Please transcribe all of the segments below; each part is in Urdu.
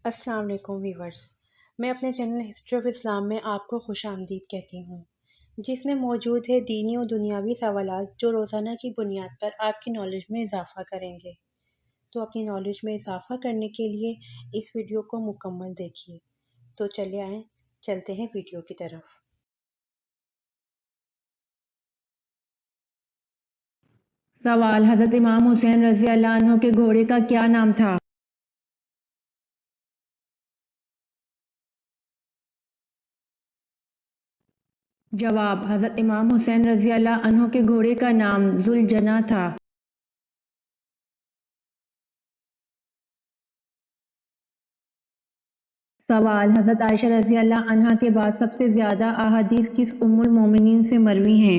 السلام علیکم ویورز، میں اپنے چینل ہسٹری آف اسلام میں آپ کو خوش آمدید کہتی ہوں، جس میں موجود ہے دینی و دنیاوی سوالات جو روزانہ کی بنیاد پر آپ کی نالج میں اضافہ کریں گے۔ تو اپنی نالج میں اضافہ کرنے کے لیے اس ویڈیو کو مکمل دیکھیے۔ تو چلے آئیں، چلتے ہیں ویڈیو کی طرف۔ سوال: حضرت امام حسین رضی اللہ عنہ کے گھوڑے کا کیا نام تھا؟ جواب: حضرت امام حسین رضی اللہ عنہ کے گھوڑے کا نام ذوالجناح تھا۔ سوال: حضرت عائشہ رضی اللہ عنہا کے بعد سب سے زیادہ احادیث کس ام المومنین سے مروی ہیں؟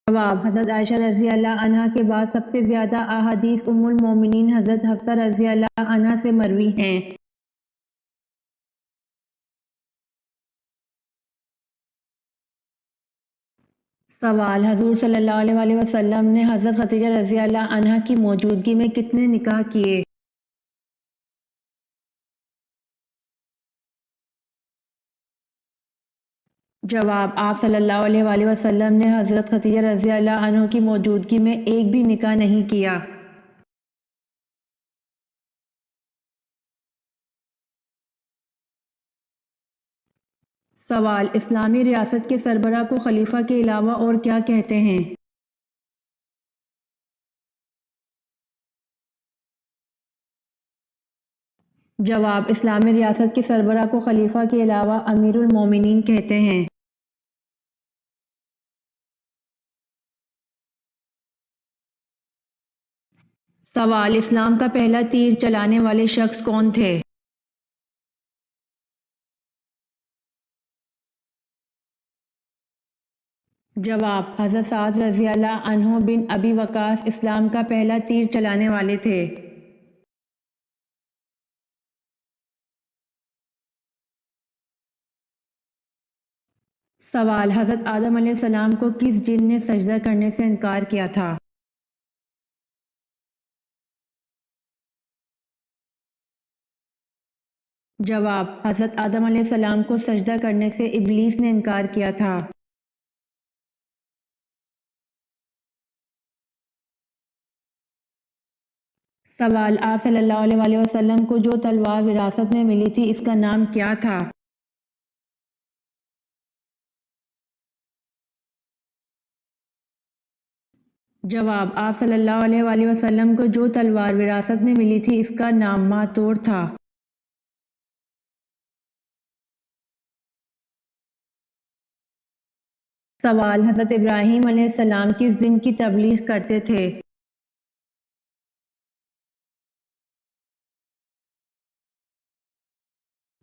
جواب: حضرت عائشہ رضی اللہ عنہا کے بعد سب سے زیادہ احادیث ام المومنین حضرت حفصہ رضی اللہ عنہا سے مروی ہیں۔ سوال: حضور صلی اللہ علیہ وسلم نے حضرت خدیجہ رضی اللہ عنہا کی موجودگی میں کتنے نکاح کیے؟ جواب: آپ صلی اللہ علیہ وسلم نے حضرت خدیجہ رضی اللہ عنہ کی موجودگی میں ایک بھی نکاح نہیں کیا۔ سوال: اسلامی ریاست کے سربراہ کو خلیفہ کے علاوہ اور کیا کہتے ہیں؟ جواب: اسلامی ریاست کے سربراہ کو خلیفہ کے علاوہ امیر المومنین کہتے ہیں۔ سوال: اسلام کا پہلا تیر چلانے والے شخص کون تھے؟ جواب: حضرت سعد رضی اللہ عنہ بن ابی وقاص اسلام کا پہلا تیر چلانے والے تھے۔ سوال: حضرت آدم علیہ السلام کو کس جن نے سجدہ کرنے سے انکار کیا تھا؟ جواب: حضرت آدم علیہ السلام کو سجدہ کرنے سے ابلیس نے انکار کیا تھا۔ سوال: آپ صلی اللہ علیہ وسلم کو جو تلوار وراثت میں ملی تھی اس کا نام کیا تھا؟ جواب: آپ صلی اللہ علیہ وسلم کو جو تلوار وراثت میں ملی تھی اس کا نام ماتور تھا۔ سوال: حضرت ابراہیم علیہ السلام کس دن کی تبلیغ کرتے تھے؟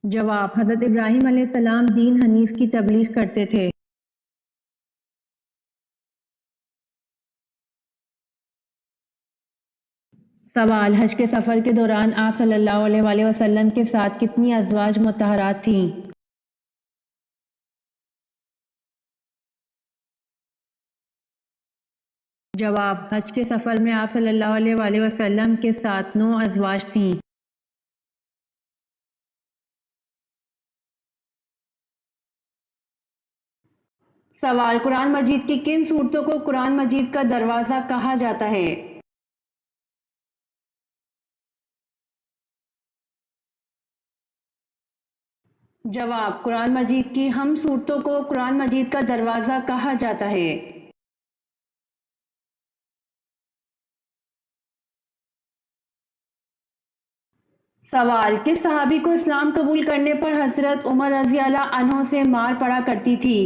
جواب: حضرت ابراہیم علیہ السلام دین حنیف کی تبلیغ کرتے تھے۔ سوال: حج کے سفر کے دوران آپ صلی اللہ علیہ وسلم کے ساتھ کتنی ازواج مطہرات تھیں؟ جواب: حج کے سفر میں آپ صلی اللہ علیہ وسلم کے ساتھ 9 ازواج تھیں۔ سوال: قرآن مجید کی کن صورتوں کو قرآن مجید کا دروازہ کہا جاتا ہے؟ جواب: قرآن مجید کی ہم صورتوں کو قرآن مجید کا دروازہ کہا جاتا ہے۔ سوال: کس صحابی کو اسلام قبول کرنے پر حضرت عمر رضی اللہ عنہ سے مار پڑا کرتی تھی؟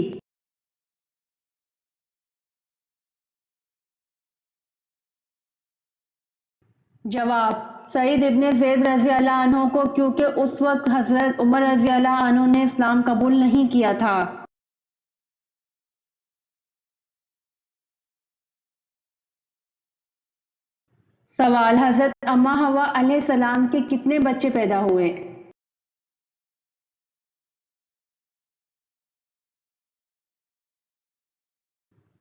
جواب: سعید ابن زید رضی اللہ عنہ کو، کیونکہ اس وقت حضرت عمر رضی اللہ عنہ نے اسلام قبول نہیں کیا تھا۔ سوال: حضرت اماں حوا علیہ السلام کے کتنے بچے پیدا ہوئے؟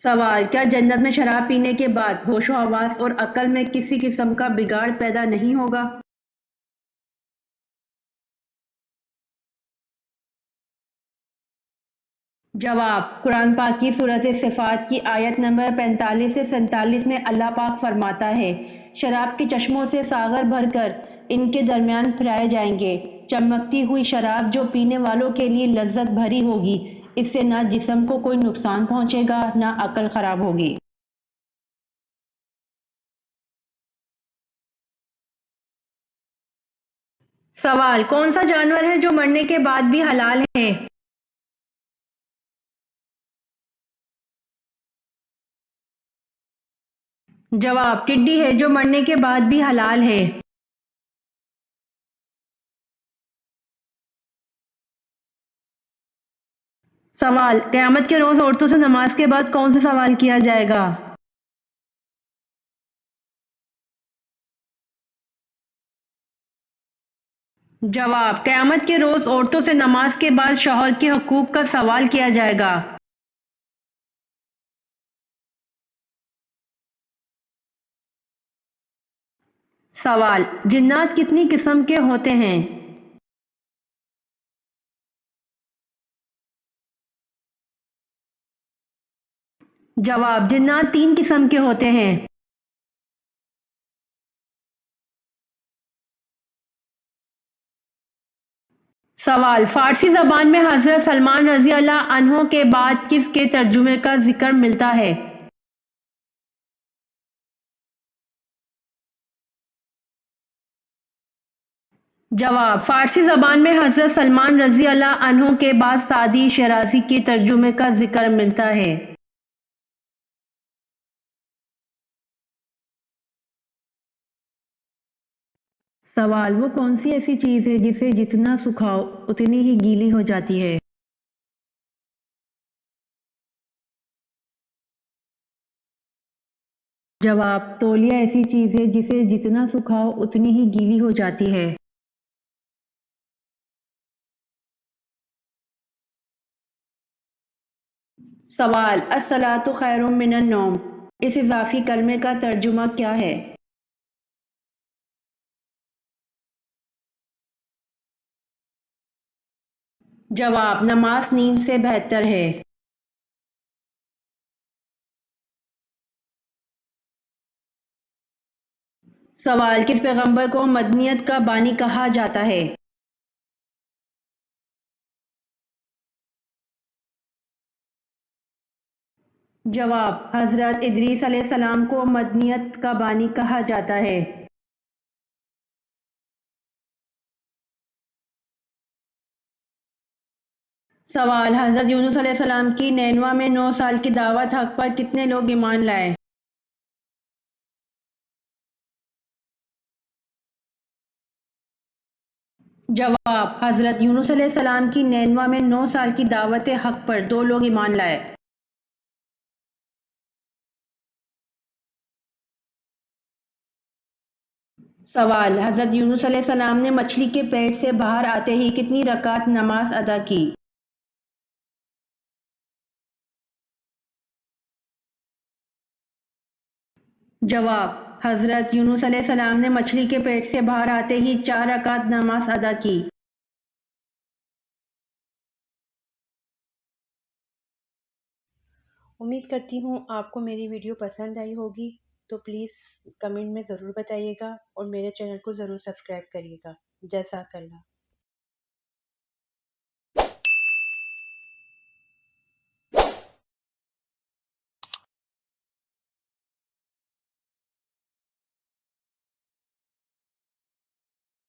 سوال: کیا جنت میں شراب پینے کے بعد ہوش و حواس اور عقل میں کسی قسم کا بگاڑ پیدا نہیں ہوگا؟ جواب: قرآن پاک کی سورۃ صفات کی آیت نمبر 45 سے 47 میں اللہ پاک فرماتا ہے: شراب کے چشموں سے ساغر بھر کر ان کے درمیان پھرائے جائیں گے، چمکتی ہوئی شراب جو پینے والوں کے لیے لذت بھری ہوگی، اس سے نہ جسم کو کوئی نقصان پہنچے گا نہ عقل خراب ہوگی۔ سوال: کون سا جانور ہے جو مرنے کے بعد بھی حلال ہے؟ جواب: ٹڈی ہے جو مرنے کے بعد بھی حلال ہے۔ سوال: قیامت کے روز عورتوں سے نماز کے بعد کون سا سوال کیا جائے گا؟ جواب: قیامت کے روز عورتوں سے نماز کے بعد شوہر کے حقوق کا سوال کیا جائے گا۔ سوال: جنات کتنی قسم کے ہوتے ہیں؟ جواب: جنات 3 قسم کے ہوتے ہیں۔ سوال: فارسی زبان میں حضرت سلمان رضی اللہ عنہ کے بعد کس کے ترجمے کا ذکر ملتا ہے؟ جواب: فارسی زبان میں حضرت سلمان رضی اللہ عنہ کے بعد سعدی شیرازی کے ترجمے کا ذکر ملتا ہے۔ سوال: وہ کون سی ایسی چیز ہے جسے جتنا سکھاؤ اتنی ہی گیلی ہو جاتی ہے؟ جواب: تولیہ ایسی چیز ہے جسے جتنا سکھاؤ اتنی ہی گیلی ہو جاتی ہے۔ سوال: الصلاۃ خیر من النوم، اس اضافی کلمے کا ترجمہ کیا ہے؟ جواب: نماز نیند سے بہتر ہے۔ سوال: کس پیغمبر کو مدنیت کا بانی کہا جاتا ہے؟ جواب: حضرت ادریس علیہ السلام کو مدنیت کا بانی کہا جاتا ہے۔ سوال: حضرت یونس علیہ السلام کی نینوا میں 9 سال کی دعوت حق پر کتنے لوگ ایمان لائے؟ جواب: حضرت یونس علیہ السلام کی نینوا میں 9 سال کی دعوت حق پر 2 لوگ ایمان لائے۔ سوال: حضرت یونس علیہ السلام نے مچھلی کے پیٹ سے باہر آتے ہی کتنی رکعت نماز ادا کی؟ جواب: حضرت یونس علیہ السلام نے مچھلی کے پیٹ سے باہر آتے ہی 4 رکعت نماز ادا کی۔ امید کرتی ہوں آپ کو میری ویڈیو پسند آئی ہوگی، تو پلیز کمنٹ میں ضرور بتائیے گا اور میرے چینل کو ضرور سبسکرائب کریے گا۔ جزاک اللہ۔